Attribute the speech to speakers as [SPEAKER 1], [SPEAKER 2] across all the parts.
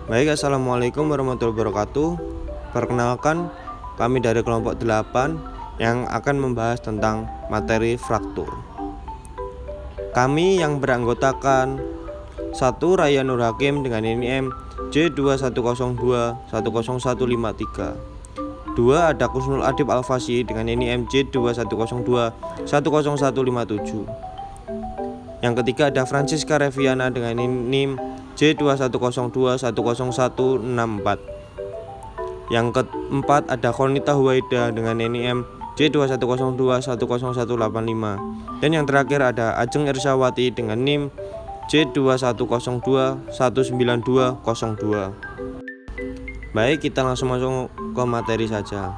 [SPEAKER 1] Baik, assalamualaikum warahmatullahi wabarakatuh. Perkenalkan, kami dari kelompok 8 yang akan membahas tentang materi fraktur. Kami yang beranggotakan 1. Ryan Nur Hakim dengan NIM J2102-10153. 2. Ada Kusnul Adib Al-Fasyi dengan NIM J2102-10157. Yang ketiga ada Francisca Reviana dengan NIM J2102-10164. Yang keempat ada Khonita Huwaida dengan NIM J2102-10185. Dan yang terakhir ada Ajeng Irsawati dengan NIM J2102-19202. Baik, kita langsung masuk ke materi saja.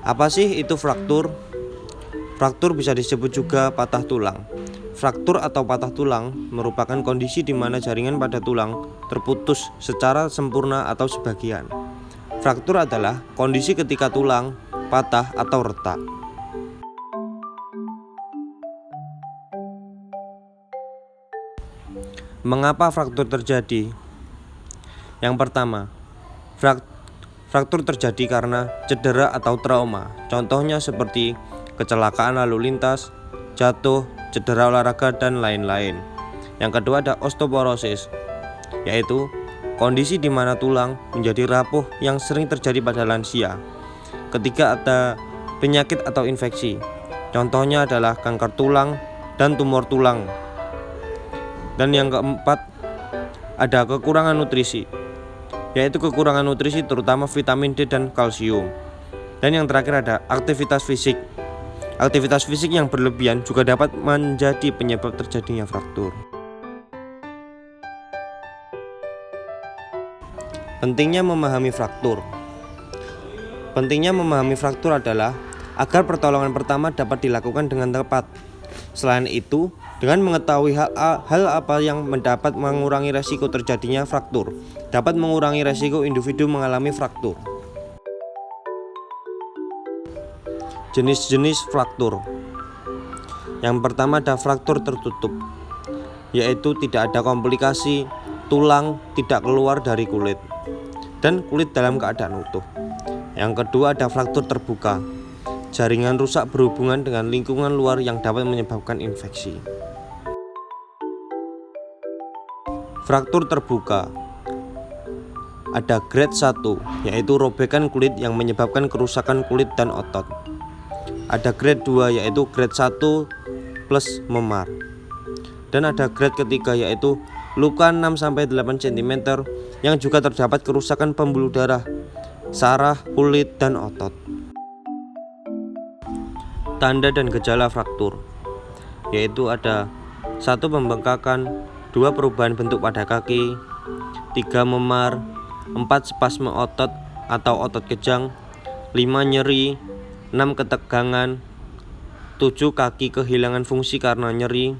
[SPEAKER 1] Apa sih itu fraktur? Fraktur bisa disebut juga patah tulang. Fraktur atau patah tulang merupakan kondisi di mana jaringan pada tulang terputus secara sempurna atau sebagian. Fraktur adalah kondisi ketika tulang patah atau retak. Mengapa fraktur terjadi? Yang pertama, fraktur terjadi karena cedera atau trauma. Contohnya seperti kecelakaan lalu lintas, jatuh, cedera olahraga, dan lain-lain. Yang kedua ada osteoporosis, yaitu kondisi di mana tulang menjadi rapuh yang sering terjadi pada lansia. Ketiga ada penyakit atau infeksi. Contohnya adalah kanker tulang dan tumor tulang. Dan yang keempat ada kekurangan nutrisi, yaitu kekurangan nutrisi terutama vitamin D dan kalsium. Dan yang terakhir ada aktivitas fisik. Aktivitas fisik yang berlebihan juga dapat menjadi penyebab terjadinya fraktur. Pentingnya memahami fraktur. Pentingnya memahami fraktur adalah agar pertolongan pertama dapat dilakukan dengan tepat. Selain itu, dengan mengetahui hal apa yang dapat mengurangi resiko terjadinya fraktur, dapat mengurangi resiko individu mengalami fraktur. Jenis-jenis fraktur. Yang pertama ada fraktur tertutup, yaitu tidak ada komplikasi, tulang tidak keluar dari kulit, dan kulit dalam keadaan utuh. Yang kedua ada fraktur terbuka, jaringan rusak berhubungan dengan lingkungan luar yang dapat menyebabkan infeksi. Fraktur terbuka ada grade 1, yaitu robekan kulit yang menyebabkan kerusakan kulit dan otot. Ada grade 2, yaitu grade 1 plus memar. Dan ada grade ketiga, yaitu luka 6-8 cm yang juga terdapat kerusakan pembuluh darah, saraf, kulit, dan otot. Tanda dan gejala fraktur, yaitu ada 1. Pembengkakan, 2. Perubahan bentuk pada kaki, 3. Memar, 4. Spasme otot atau otot kejang, 5. Nyeri, 6. Ketegangan, 7. Kaki kehilangan fungsi karena nyeri,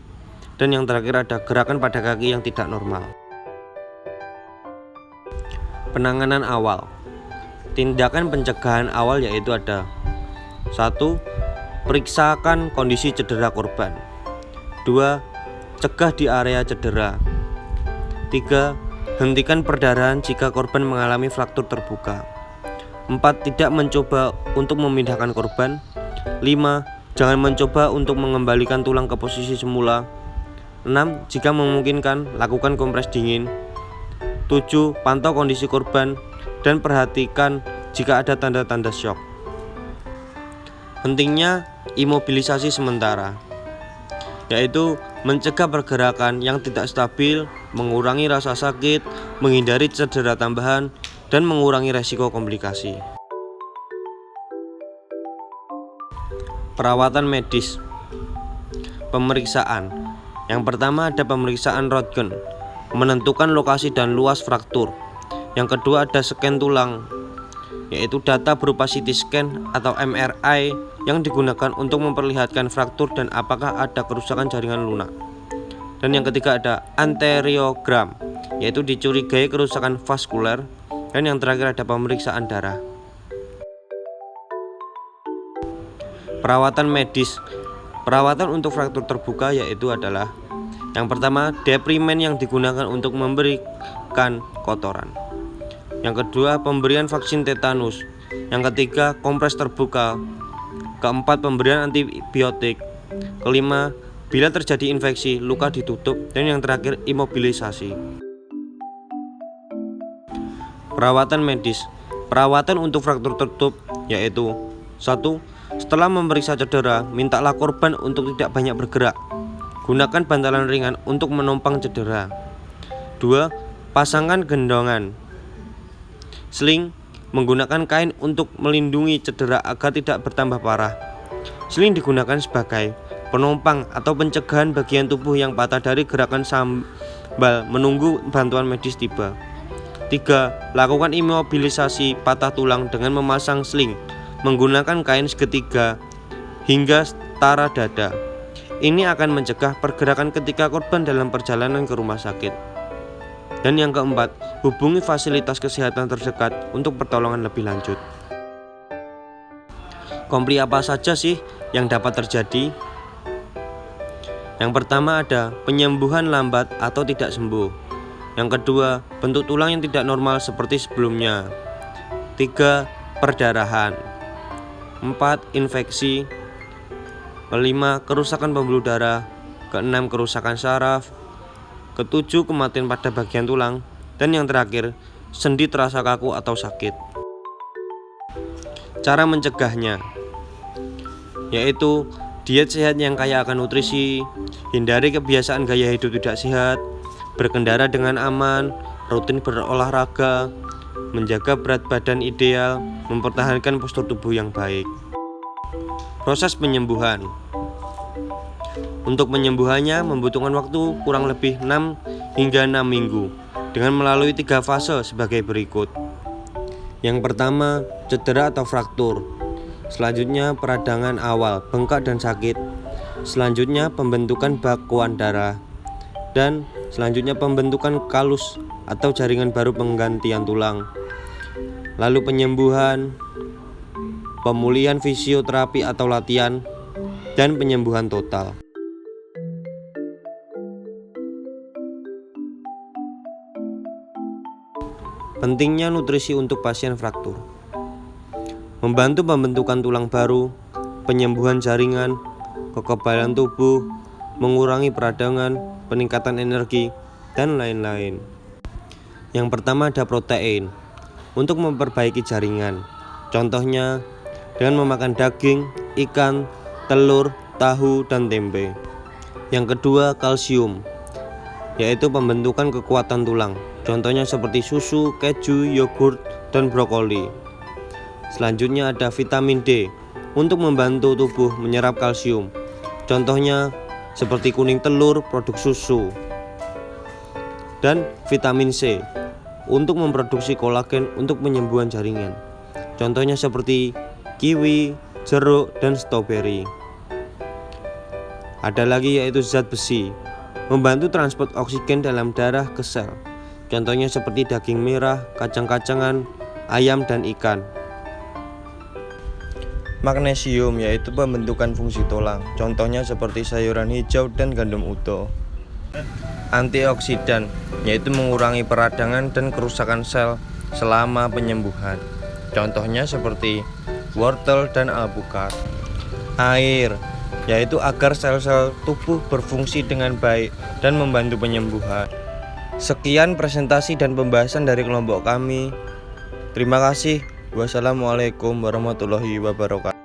[SPEAKER 1] dan yang terakhir ada gerakan pada kaki yang tidak normal. Penanganan awal. Tindakan pencegahan awal yaitu ada 1. Periksakan kondisi cedera korban. 2. Cegah di area cedera. 3. Hentikan perdarahan jika korban mengalami fraktur terbuka. 4. Tidak mencoba untuk memindahkan korban. 5. Jangan mencoba untuk mengembalikan tulang ke posisi semula. 6. Jika memungkinkan, lakukan kompres dingin. 7. Pantau kondisi korban dan perhatikan jika ada tanda-tanda syok. Pentingnya imobilisasi sementara, yaitu mencegah pergerakan yang tidak stabil, mengurangi rasa sakit, menghindari cedera tambahan, dan mengurangi resiko komplikasi. Perawatan medis. Pemeriksaan. Yang pertama ada pemeriksaan Röntgen, menentukan lokasi dan luas fraktur. Yang kedua ada scan tulang, yaitu data berupa CT scan atau MRI yang digunakan untuk memperlihatkan fraktur dan apakah ada kerusakan jaringan lunak. Dan yang ketiga ada anteriogram, yaitu dicurigai kerusakan vaskuler. Dan yang terakhir ada pemeriksaan darah. Perawatan medis. Perawatan untuk fraktur terbuka yaitu adalah yang pertama deprimen yang digunakan untuk memberikan kotoran. Yang kedua, pemberian vaksin tetanus. Yang ketiga, kompres terbuka. Keempat, pemberian antibiotik. Kelima, bila terjadi infeksi, luka ditutup. Dan yang terakhir, imobilisasi. Perawatan medis. Perawatan untuk fraktur tertutup yaitu 1. Setelah memeriksa cedera, mintalah korban untuk tidak banyak bergerak. Gunakan bantalan ringan untuk menopang cedera. 2. Pasangkan gendongan. Sling, menggunakan kain untuk melindungi cedera agar tidak bertambah parah. Sling digunakan sebagai penopang atau pencegahan bagian tubuh yang patah dari gerakan sambil menunggu bantuan medis tiba. 3. Lakukan imobilisasi patah tulang dengan memasang sling menggunakan kain segitiga hingga setara dada. Ini akan mencegah pergerakan ketika korban dalam perjalanan ke rumah sakit. Dan yang keempat, hubungi fasilitas kesehatan terdekat untuk pertolongan lebih lanjut. Kompli apa saja sih yang dapat terjadi? Yang pertama ada penyembuhan lambat atau tidak sembuh. Yang kedua, bentuk tulang yang tidak normal seperti sebelumnya. 3. Perdarahan. 4. Infeksi. 5. Kerusakan pembuluh darah. 6. Kerusakan saraf. 7. Kematian pada bagian tulang. Dan yang terakhir, sendi terasa kaku atau sakit. Cara mencegahnya yaitu diet sehat yang kaya akan nutrisi, hindari kebiasaan gaya hidup tidak sehat, berkendara dengan aman, rutin berolahraga, menjaga berat badan ideal, mempertahankan postur tubuh yang baik. Proses penyembuhan. Untuk penyembuhannya membutuhkan waktu kurang lebih 6 hingga 6 minggu dengan melalui 3 fase sebagai berikut. Yang pertama, cedera atau fraktur. Selanjutnya, peradangan awal, bengkak dan sakit. Selanjutnya, pembentukan bakuan darah. Dan selanjutnya, pembentukan kalus atau jaringan baru penggantian tulang. Lalu penyembuhan, pemulihan fisioterapi atau latihan, dan penyembuhan total. Pentingnya nutrisi untuk pasien fraktur. Membantu pembentukan tulang baru, penyembuhan jaringan, kekebalan tubuh, mengurangi peradangan, peningkatan energi, dan lain-lain. Yang pertama ada protein untuk memperbaiki jaringan. Contohnya dengan memakan daging, ikan, telur, tahu, dan tempe. Yang kedua kalsium, yaitu pembentukan kekuatan tulang. Contohnya seperti susu, keju, yogurt, dan brokoli. Selanjutnya ada vitamin D untuk membantu tubuh menyerap kalsium. Contohnya seperti kuning telur, produk susu. Dan vitamin C untuk memproduksi kolagen untuk penyembuhan jaringan. Contohnya seperti kiwi, jeruk, dan stroberi. Ada lagi yaitu zat besi, membantu transport oksigen dalam darah ke sel. Contohnya seperti daging merah, kacang-kacangan, ayam, dan ikan. Magnesium yaitu pembentukan fungsi tulang. Contohnya seperti sayuran hijau dan gandum utuh. Antioksidan yaitu mengurangi peradangan dan kerusakan sel selama penyembuhan. Contohnya seperti wortel dan alpukat. Air yaitu agar sel-sel tubuh berfungsi dengan baik dan membantu penyembuhan. Sekian presentasi dan pembahasan dari kelompok kami. Terima kasih. Wassalamualaikum warahmatullahi wabarakatuh.